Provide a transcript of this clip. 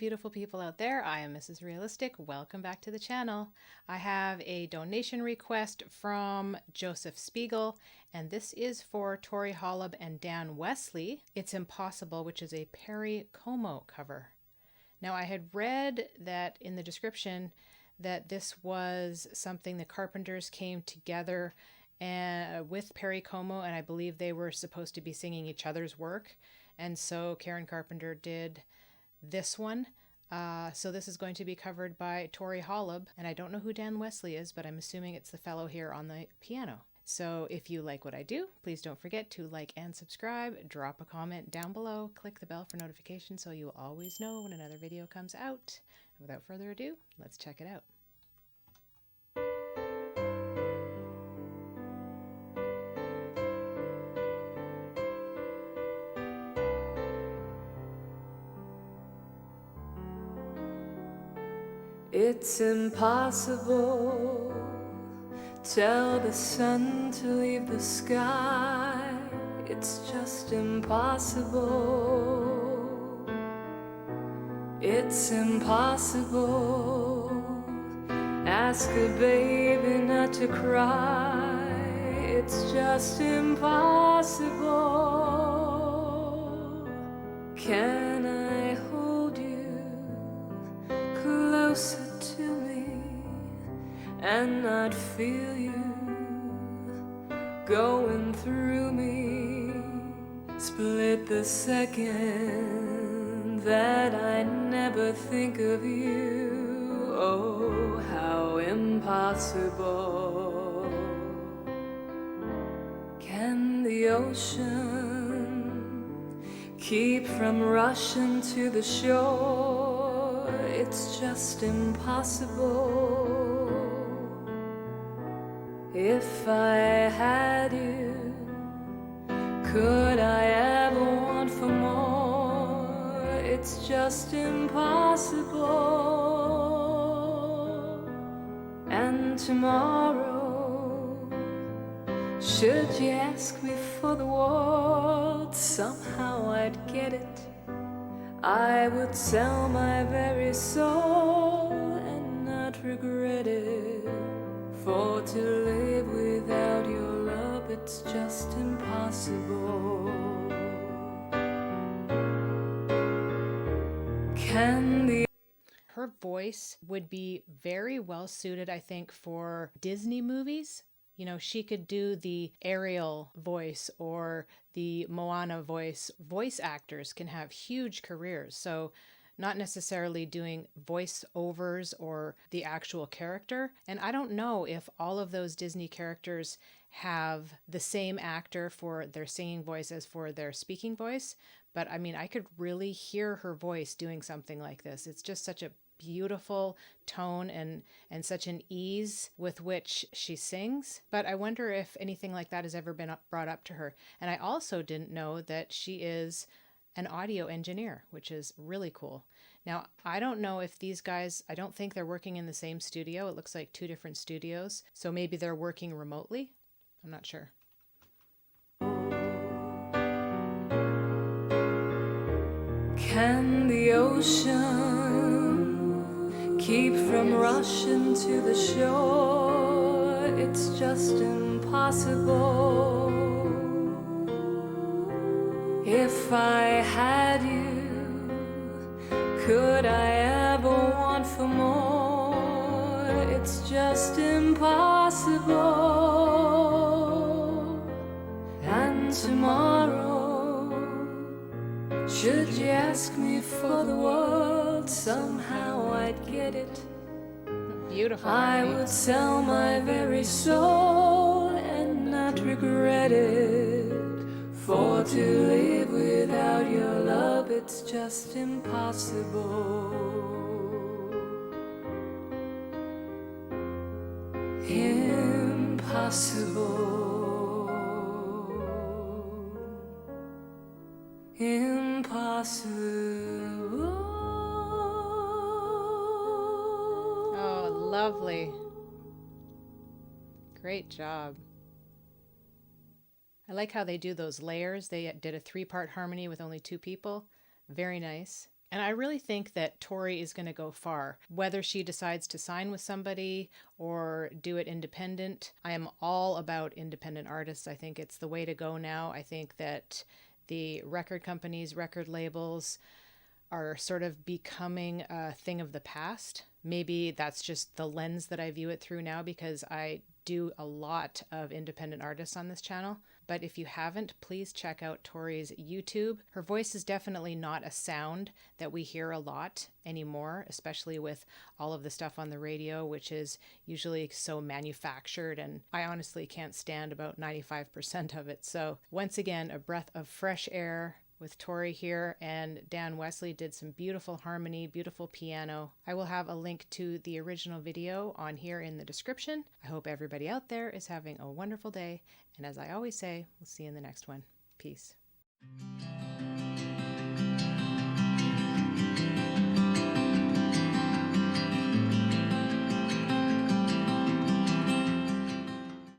beautiful people out there. I am Mrs. Realistic. Welcome back to the channel. I have a donation request from Joseph Spiegel, and this is for Tori Holub and Dan Wesley. It's Impossible, which is a Perry Como cover. Now, I had read that in the description that this was something the Carpenters came together with Perry Como, and I believe they were supposed to be singing each other's work. And so Karen Carpenter did this one. So this is going to be covered by Tori Holub, and I don't know who Dan Wesley is, but I'm assuming it's the fellow here on the piano. So if you like what I do, please don't forget to like and subscribe, drop a comment down below, click the bell for notifications so you will always know when another video comes out. And without further ado, let's check it out. It's impossible. Tell the sun to leave the sky. It's just impossible. It's impossible. Ask a baby not to cry. It's just impossible. Can I hold you closer to me and not feel you going through me? Split the second that I never think of you. Oh, how impossible. Can the ocean keep from rushing to the shore? It's just impossible. If I had you, could I ever want for more? It's just impossible. And tomorrow, should you ask me for the world, somehow I'd get it. I would sell my very soul and not regret it. For to live without your love, it's just impossible. Her voice would be very well suited, I think, for Disney movies. You know, she could do the Ariel voice or the Moana voice. Voice actors can have huge careers. So not necessarily doing voiceovers or the actual character. And I don't know if all of those Disney characters have the same actor for their singing voice as for their speaking voice. But I mean, I could really hear her voice doing something like this. It's just such a beautiful tone and such an ease with which she sings. But I wonder if anything like that has ever been brought up to her. And I also didn't know that she is an audio engineer, which is really cool. Now, I don't know if these guys, I don't think they're working in the same studio. It looks like two different studios. So maybe they're working remotely. I'm not sure. Can the ocean keep from rushing to the shore? It's just impossible. If I had you, could I ever want for more? It's just impossible. And tomorrow, should you ask me for the world, somehow I'd get it. Beautiful. I would sell my very soul and not regret it. For to live without your love, it's just impossible. Impossible. Impossible. Oh, lovely. Great job. like how they do those layers. They did a 3-part harmony with only 2 people. Very nice. And I really think that Tori is going to go far. Whether she decides to sign with somebody or do it independent, I am all about independent artists. I think it's the way to go now. I think that the record companies, record labels are sort of becoming a thing of the past. Maybe that's just the lens that I view it through now because I do a lot of independent artists on this channel. But if you haven't, please check out Tori's YouTube. Her voice is definitely not a sound that we hear a lot anymore, especially with all of the stuff on the radio, which is usually so manufactured, and I honestly can't stand about 95% of it. So once again, a breath of fresh air with Tori here, and Dan Wesley did some beautiful harmony, beautiful piano. I will have a link to the original video on here in the description. I hope everybody out there is having a wonderful day, and as I always say, we'll see you in the next one. Peace.